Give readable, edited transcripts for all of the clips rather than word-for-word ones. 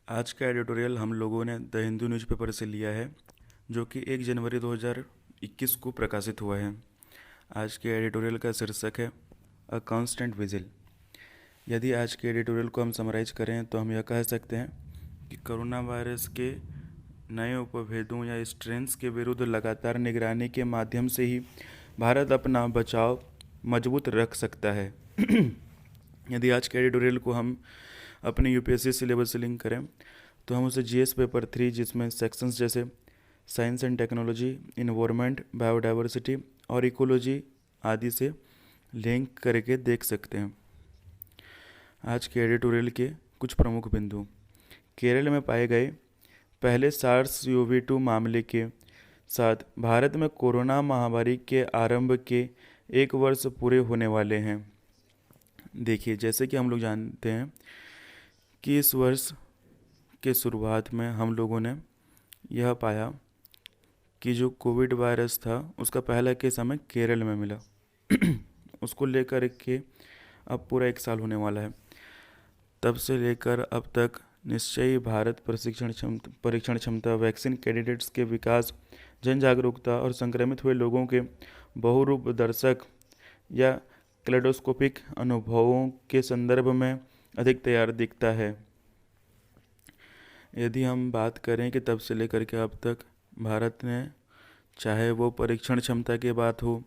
आज का एडिटोरियल हम लोगों ने द हिंदू न्यूज़पेपर से लिया है, जो कि 1 जनवरी 2021 को प्रकाशित हुआ है। आज के एडिटोरियल का शीर्षक है अ कांस्टेंट विजिल। यदि आज के एडिटोरियल को हम समराइज करें तो हम यह कह सकते हैं कि कोरोना वायरस के नए उपभेदों या स्ट्रेन्स के विरुद्ध लगातार निगरानी के माध्यम से ही भारत अपना बचाव मजबूत रख सकता है। यदि आज के एडिटोरियल को हम अपने यूपीएससी सिलेबस से लिंक करें तो हम उसे जीएस पेपर 3, जिसमें सेक्शंस जैसे science and technology, environment, biodiversity और इकोलॉजी आदि से लिंक करके देख सकते हैं। आज के एडिटोरियल के कुछ प्रमुख बिंदु: केरल में पाए गए पहले SARS-CoV-2 मामले के साथ भारत में कोरोना महामारी के आरंभ के 1 वर्ष पूरे होने वाले हैं। देखिए, जैसे कि हम लोग जानते हैं कि इस वर्ष के शुरुआत में हम लोगों ने यह पाया कि जो कोविड वायरस था उसका पहला केस हमें केरल में मिला। उसको लेकर के अब पूरा 1 साल होने वाला है। तब से लेकर अब तक निश्चय ही भारत परीक्षण क्षमता, वैक्सीन कैंडिडेट्स के विकास, जन जागरूकता और संक्रमित हुए लोगों के बहुरूप दर्शक या क्लेडोस्कोपिक अनुभवों के संदर्भ में अधिक तैयार दिखता है। यदि हम बात करें कि तब से लेकर के अब तक भारत ने, चाहे वो परीक्षण क्षमता की बात हो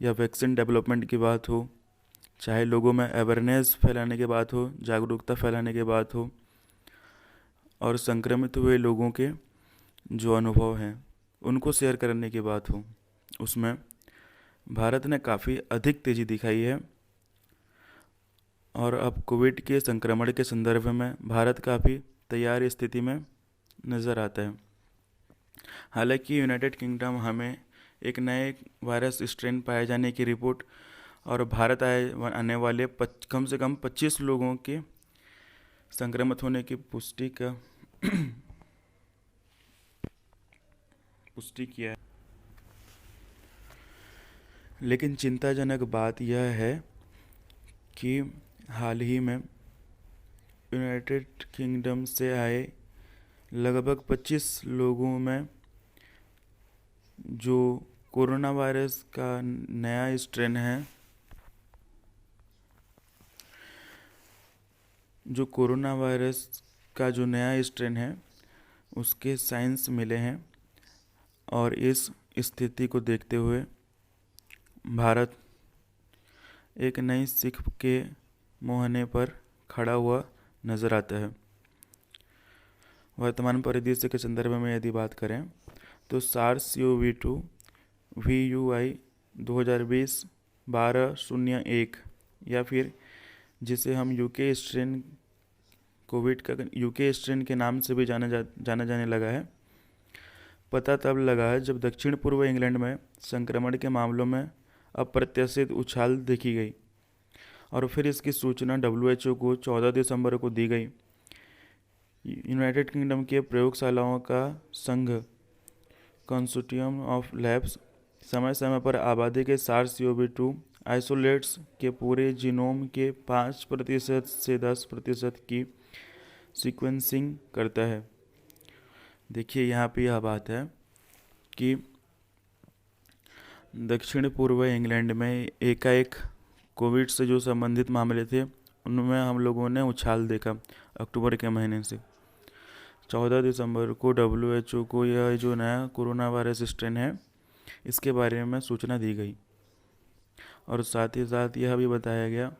या वैक्सीन डेवलपमेंट की बात हो, चाहे लोगों में अवेयरनेस फैलाने की बात हो, जागरूकता फैलाने की बात हो, और संक्रमित हुए लोगों के जो अनुभव हैं उनको शेयर करने की बात हो, उसमें भारत ने काफ़ी अधिक तेज़ी दिखाई है। और अब कोविड के संक्रमण के संदर्भ में भारत काफ़ी तैयार स्थिति में नज़र आता है। हालांकि यूनाइटेड किंगडम हमें एक नए वायरस स्ट्रेन पाए जाने की रिपोर्ट और भारत आने वाले कम से कम 25 लोगों के संक्रमित होने की पुष्टि किया है। लेकिन चिंताजनक बात यह है कि हाल ही में यूनाइटेड किंगडम से आए लगभग 25 लोगों में जो कोरोना वायरस का नया स्ट्रेन है, उसके साइंस मिले हैं। और इस स्थिति को देखते हुए भारत एक नई सीख के मुहाने पर खड़ा हुआ नज़र आता है। वर्तमान परिदृश्य के संदर्भ में यदि बात करें तो SARS-CoV-2 VUI 2020-12-01 या फिर जिसे हम यूके स्ट्रेन के नाम से भी जाना जाने लगा है, पता तब लगा है जब दक्षिण पूर्व इंग्लैंड में संक्रमण के मामलों में अप्रत्याशित उछाल देखी गई और फिर इसकी सूचना WHO को 14 दिसंबर को दी गई। यूनाइटेड किंगडम के प्रयोगशालाओं का संघ कंसोर्टियम ऑफ लैब्स समय समय पर आबादी के SARS-CoV-2 आइसोलेट्स के पूरे जीनोम के 5% से 10% की सीक्वेंसिंग करता है। देखिए, यहाँ पे यह बात है कि दक्षिण पूर्व इंग्लैंड में एकाएक कोविड से जो संबंधित मामले थे उनमें हम लोगों ने उछाल देखा। अक्टूबर के महीने से 14 दिसंबर को WHO को यह जो नया कोरोना वायरस स्ट्रेन है इसके बारे में सूचना दी गई और साथ ही साथ यह भी बताया गया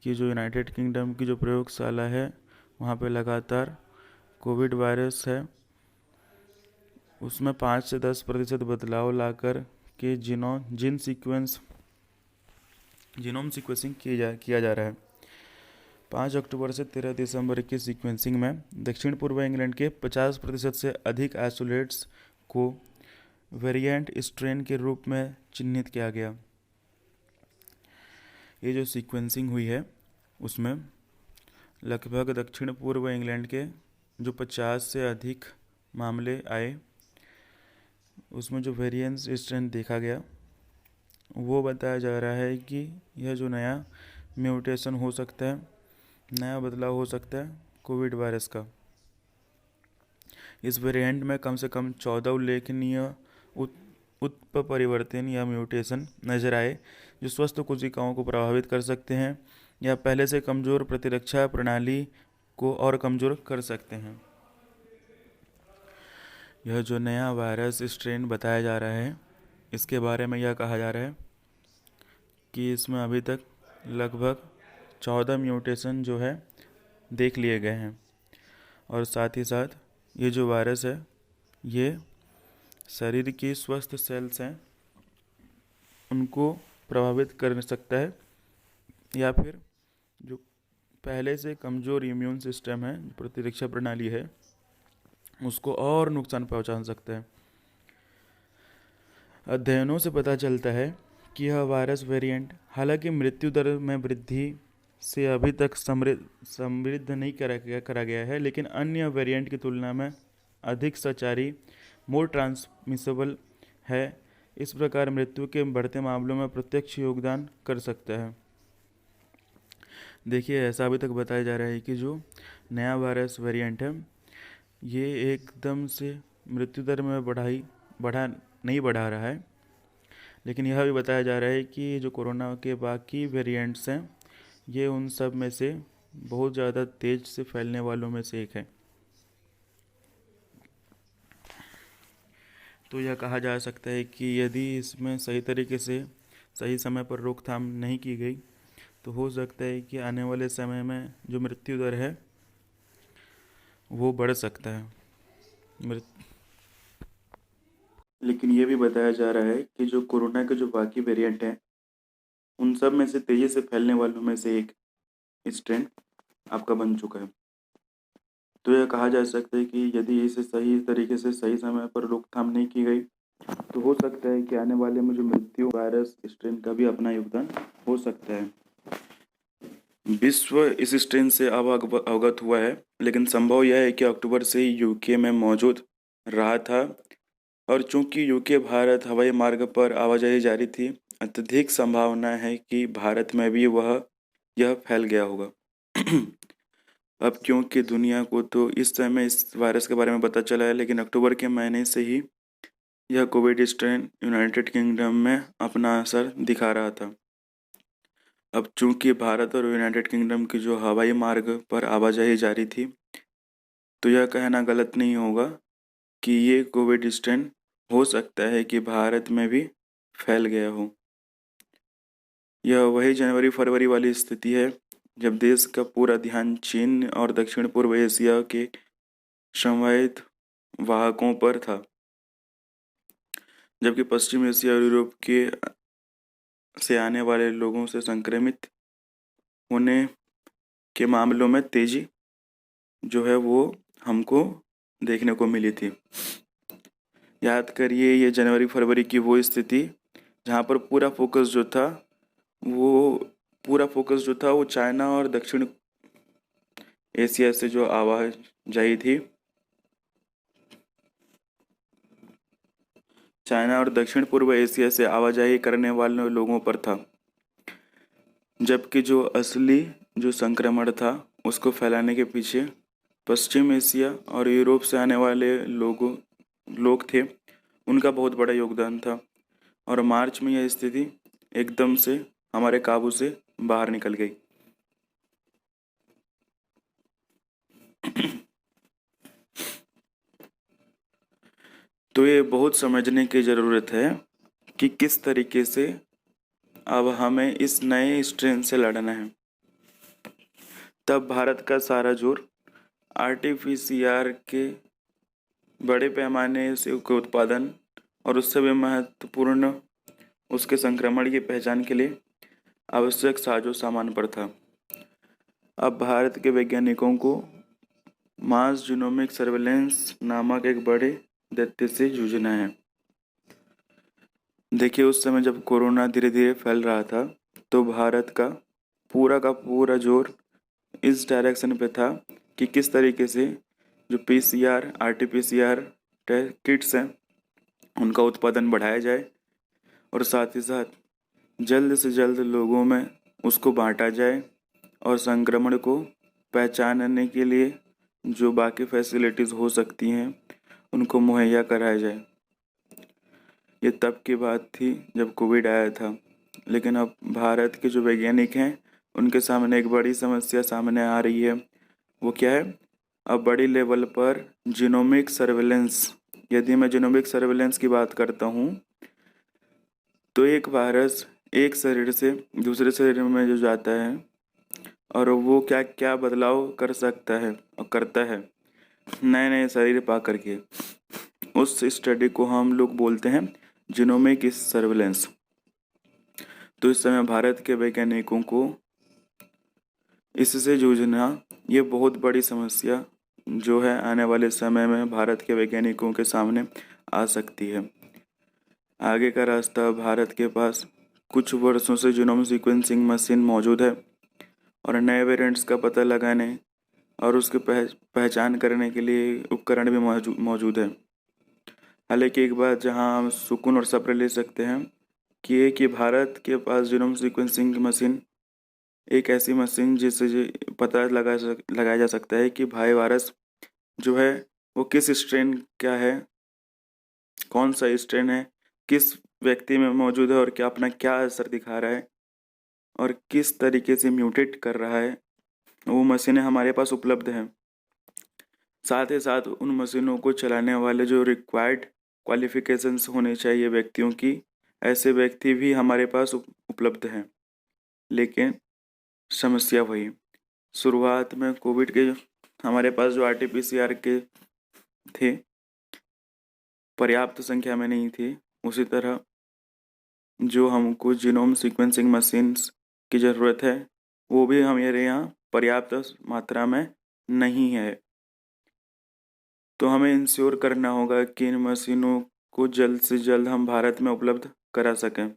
कि जो यूनाइटेड किंगडम की जो प्रयोगशाला है वहाँ पे लगातार कोविड वायरस है उसमें 5 से 10% बदलाव लाकर के जीनोम सीक्वेंसिंग किया जा रहा है। 5 अक्टूबर से 13 दिसंबर की सीक्वेंसिंग में दक्षिण पूर्व इंग्लैंड के 50% से अधिक आइसोलेट्स को वेरिएंट स्ट्रेन के रूप में चिन्हित किया गया। ये जो सीक्वेंसिंग हुई है उसमें लगभग दक्षिण पूर्व इंग्लैंड के जो 50 से अधिक मामले आए उसमें जो वेरिएंट स्ट्रेन देखा गया वो बताया जा रहा है कि यह जो नया म्यूटेशन हो सकता है, नया बदलाव हो सकता है कोविड वायरस का। इस वेरिएंट में कम से कम 14 उल्लेखनीय उत्परिवर्तन या म्यूटेशन नजर आए जो स्वस्थ कोशिकाओं को प्रभावित कर सकते हैं या पहले से कमज़ोर प्रतिरक्षा प्रणाली को और कमज़ोर कर सकते हैं। यह जो नया वायरस स्ट्रेन बताया जा रहा है, इसके बारे में यह कहा जा रहा है कि इसमें अभी तक लगभग 14 म्यूटेशन जो है देख लिए गए हैं, और साथ ही साथ ये जो वायरस है ये शरीर की स्वस्थ सेल्स हैं उनको प्रभावित कर सकता है या फिर जो पहले से कमज़ोर इम्यून सिस्टम है, प्रतिरक्षा प्रणाली है, उसको और नुकसान पहुंचा सकता है। अध्ययनों से पता चलता है कि यह वायरस वेरिएंट हालांकि मृत्यु दर में वृद्धि से अभी तक समृद्ध नहीं करा गया है, लेकिन अन्य वेरिएंट की तुलना में अधिक संचारी, मोर ट्रांसमिसेबल है। इस प्रकार मृत्यु के बढ़ते मामलों में प्रत्यक्ष योगदान कर सकता है। देखिए, ऐसा अभी तक बताया जा रहा है कि जो नया वायरस वेरिएंट है ये एकदम से मृत्यु दर में नहीं बढ़ा रहा है, लेकिन यह भी बताया जा रहा है कि जो कोरोना के बाकी वेरिएंट्स हैं ये उन सब में से बहुत ज़्यादा तेज से फैलने वालों में से एक है। तो यह कहा जा सकता है कि यदि इसमें सही तरीके से सही समय पर रोकथाम नहीं की गई तो हो सकता है कि आने वाले समय में जो मृत्यु दर है वो बढ़ सकता है। लेकिन ये भी बताया जा रहा है कि जो कोरोना के जो बाकी वेरिएंट हैं उन सब में से तेज़ी से फैलने वालों में से एक स्ट्रेन आपका बन चुका है। तो यह कहा जा सकता है कि यदि इसे सही तरीके से सही समय पर रोकथाम नहीं की गई तो हो सकता है कि आने वाले में जो मृत्यु वायरस स्ट्रेन का भी अपना योगदान हो सकता है। विश्व इस स्ट्रेन से अब अवगत हुआ है, लेकिन संभव यह है कि अक्टूबर से ही यूके में मौजूद रहा था, और चूंकि यूके भारत हवाई मार्ग पर आवाजाही जारी थी, अत्यधिक संभावना है कि भारत में भी यह फैल गया होगा। अब क्योंकि दुनिया को तो इस समय इस वायरस के बारे में पता चला है, लेकिन अक्टूबर के महीने से ही यह कोविड स्ट्रेन यूनाइटेड किंगडम में अपना असर दिखा रहा था। अब चूंकि भारत और यूनाइटेड किंगडम की जो हवाई मार्ग पर आवाजाही जारी थी, तो यह कहना गलत नहीं होगा कि ये कोविड स्ट्रेन हो सकता है कि भारत में भी फैल गया हो। यह वही जनवरी फरवरी वाली स्थिति है जब देश का पूरा ध्यान चीन और दक्षिण पूर्व एशिया के संभावित वाहकों पर था, जबकि पश्चिम एशिया और यूरोप के से आने वाले लोगों से संक्रमित होने के मामलों में तेजी जो है वो हमको देखने को मिली थी। याद करिए, ये जनवरी फरवरी की वो स्थिति जहाँ पर पूरा फोकस जो था वो चाइना और दक्षिण एशिया से जो आवाजाही थी, चाइना और दक्षिण पूर्व एशिया से आवाजाही करने वाले लोगों पर था, जबकि जो असली जो संक्रमण था उसको फैलाने के पीछे पश्चिम एशिया और यूरोप से आने वाले लोग थे, उनका बहुत बड़ा योगदान था। और मार्च में यह स्थिति एकदम से हमारे काबू से बाहर निकल गई। तो ये बहुत समझने की ज़रूरत है कि किस तरीके से अब हमें इस नए स्ट्रेन से लड़ना है। तब भारत का सारा जोर आरटीपीसीआर के बड़े पैमाने से के उत्पादन और उससे भी महत्वपूर्ण उसके संक्रमण की पहचान के लिए आवश्यक साजो सामान पर था। अब भारत के वैज्ञानिकों को मास जीनोमिक सर्वेलेंस नामक एक बड़े दैत्य से जूझना है। देखिए, उस समय जब कोरोना धीरे धीरे फैल रहा था तो भारत का पूरा जोर इस डायरेक्शन पे था कि किस तरीके से जो पीसीआर आरटीपीसीआर किट्स हैं उनका उत्पादन बढ़ाया जाए और साथ ही साथ जल्द से जल्द लोगों में उसको बांटा जाए और संक्रमण को पहचानने के लिए जो बाकी फैसिलिटीज़ हो सकती हैं उनको मुहैया कराया जाए। ये तब की बात थी जब कोविड आया था, लेकिन अब भारत के जो वैज्ञानिक हैं उनके सामने एक बड़ी समस्या सामने आ रही है। वो क्या है? अब बड़ी लेवल पर जीनोमिक सर्वेलेंस। यदि मैं जीनोमिक सर्वेलेंस की बात करता हूँ तो एक वायरस एक शरीर से दूसरे शरीर में जो जाता है और वो क्या क्या बदलाव कर सकता है और करता है नए नए शरीर पा करके, उस स्टडी को हम लोग बोलते हैं जीनोमिक सर्वेलेंस। तो इस समय भारत के वैज्ञानिकों को इससे जूझना ये बहुत बड़ी समस्या जो है आने वाले समय में भारत के वैज्ञानिकों के सामने आ सकती है। आगे का रास्ता भारत के पास कुछ वर्षों से जीनोम सीक्वेंसिंग मशीन मौजूद है और नए वेरिएंट्स का पता लगाने और उसकी पहचान करने के लिए उपकरण भी मौजूद है। हालांकि एक बात जहां हम सुकून और सब्र ले सकते हैं कि भारत के पास जीनोम सीक्वेंसिंग मशीन एक ऐसी मशीन जिससे पता लगाया जा सकता है कि भाई वायरस जो है वो किस स्ट्रेन क्या है, कौन सा स्ट्रेन है, किस व्यक्ति में मौजूद है और क्या अपना क्या असर दिखा रहा है और किस तरीके से म्यूटेट कर रहा है। वो मशीनें हमारे पास उपलब्ध हैं। साथ ही साथ उन मशीनों को चलाने वाले जो रिक्वायर्ड क्वालिफिकेशंस होने चाहिए व्यक्तियों की, ऐसे व्यक्ति भी हमारे पास उपलब्ध हैं। लेकिन समस्या वही, शुरुआत में कोविड के हमारे पास जो RT-PCR के थे पर्याप्त संख्या में नहीं थे, उसी तरह जो हमको जीनोम सीक्वेंसिंग मशीन्स की ज़रूरत है वो भी हमारे यहाँ पर्याप्त मात्रा में नहीं है। तो हमें इंश्योर करना होगा कि इन मशीनों को जल्द से जल्द हम भारत में उपलब्ध करा सकें।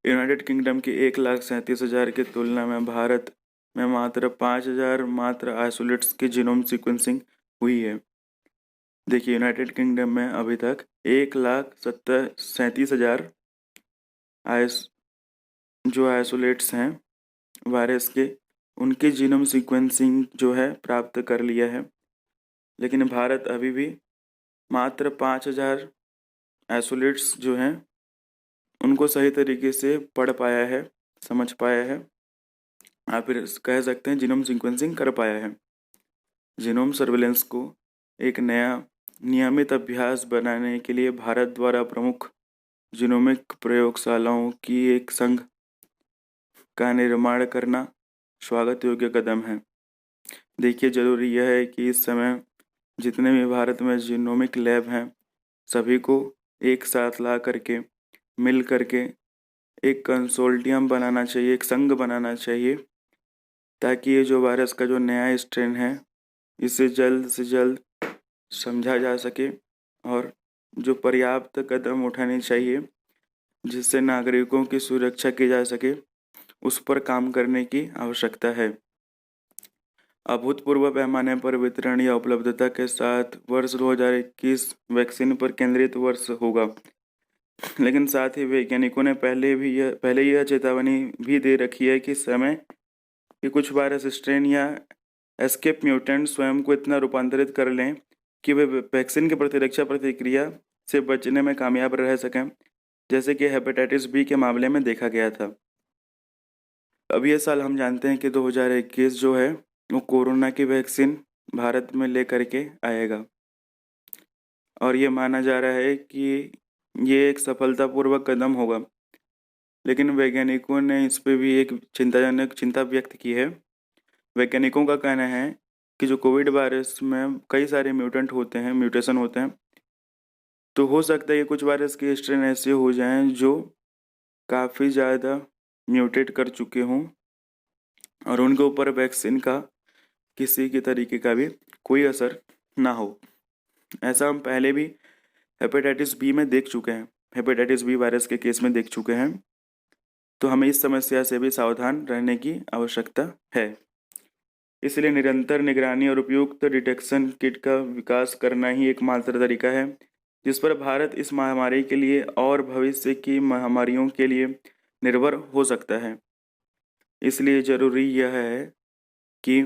यूनाइटेड किंगडम की 1,37,000 की तुलना में भारत में मात्र 5,000 मात्र आइसोलेट्स की जीनोम सीक्वेंसिंग हुई है। देखिए, यूनाइटेड किंगडम में अभी तक 1,37,000 जो आइसोलेट्स हैं वायरस के, उनकी जीनोम सीक्वेंसिंग जो है प्राप्त कर लिया है। लेकिन भारत अभी भी मात्र 5,000 आइसोलेट्स जो हैं उनको सही तरीके से पढ़ पाया है, समझ पाया है, आप फिर कह सकते हैं जीनोम सीक्वेंसिंग कर पाया है। जीनोम सर्वेलेंस को एक नया नियमित अभ्यास बनाने के लिए भारत द्वारा प्रमुख जीनोमिक प्रयोगशालाओं की एक संघ का निर्माण करना स्वागत योग्य कदम है। देखिए, जरूरी यह है कि इस समय जितने भी भारत में जीनोमिक लैब हैं सभी को एक साथ ला करके मिल करके एक कंसोर्टियम बनाना चाहिए, एक संघ बनाना चाहिए, ताकि ये जो वायरस का जो नया स्ट्रेन है इसे जल्द से जल्द समझा जा सके और जो पर्याप्त कदम उठाने चाहिए जिससे नागरिकों की सुरक्षा की जा सके उस पर काम करने की आवश्यकता है। अभूतपूर्व पैमाने पर वितरण या उपलब्धता के साथ वर्ष 2021 वैक्सीन पर केंद्रित वर्ष होगा। लेकिन साथ ही वैज्ञानिकों ने पहले यह चेतावनी भी दे रखी है कि समय कि कुछ वायरस स्ट्रेन या एस्केप म्यूटेंट स्वयं को इतना रूपांतरित कर लें कि वे वैक्सीन की प्रतिरक्षा प्रतिक्रिया से बचने में कामयाब रह सकें, जैसे कि हेपेटाइटिस बी के मामले में देखा गया था। अब ये साल हम जानते हैं कि 2021 जो है वो कोरोना की वैक्सीन भारत में लेकर के आएगा और ये माना जा रहा है कि ये एक सफलतापूर्वक कदम होगा। लेकिन वैज्ञानिकों ने इस पे भी एक चिंताजनक चिंता व्यक्त की है। वैज्ञानिकों का कहना है कि जो कोविड वायरस में कई सारे म्यूटेशन होते हैं, तो हो सकता है कि कुछ वायरस के स्ट्रेन ऐसे हो जाएं जो काफ़ी ज़्यादा म्यूटेट कर चुके हों और उनके ऊपर वैक्सीन का किसी के तरीके का भी कोई असर ना हो। ऐसा हम पहले भी हेपेटाइटिस बी में देख चुके हैं, हेपेटाइटिस बी वायरस के केस में देख चुके हैं। तो हमें इस समस्या से भी सावधान रहने की आवश्यकता है। इसलिए निरंतर निगरानी और उपयुक्त डिटेक्शन किट का विकास करना ही एकमात्र तरीका है जिस पर भारत इस महामारी के लिए और भविष्य की महामारियों के लिए निर्भर हो सकता है। इसलिए ज़रूरी यह है कि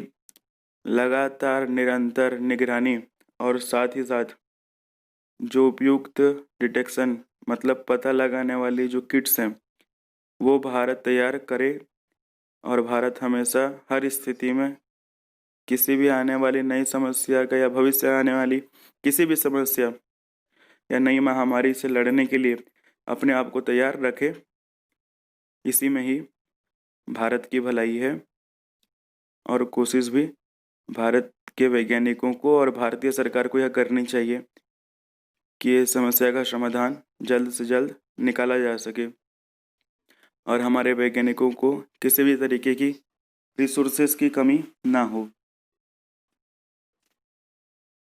लगातार निरंतर निगरानी और साथ ही साथ जो उपयुक्त डिटेक्शन मतलब पता लगाने वाली जो किट्स हैं वो भारत तैयार करे और भारत हमेशा हर स्थिति में किसी भी आने वाली नई समस्या का या भविष्य में आने वाली किसी भी समस्या या नई महामारी से लड़ने के लिए अपने आप को तैयार रखे। इसी में ही भारत की भलाई है और कोशिश भी भारत के वैज्ञानिकों को और भारतीय सरकार को यह करनी चाहिए कि इस समस्या का समाधान जल्द से जल्द निकाला जा सके और हमारे वैज्ञानिकों को किसी भी तरीके की रिसोर्सेज की कमी ना हो।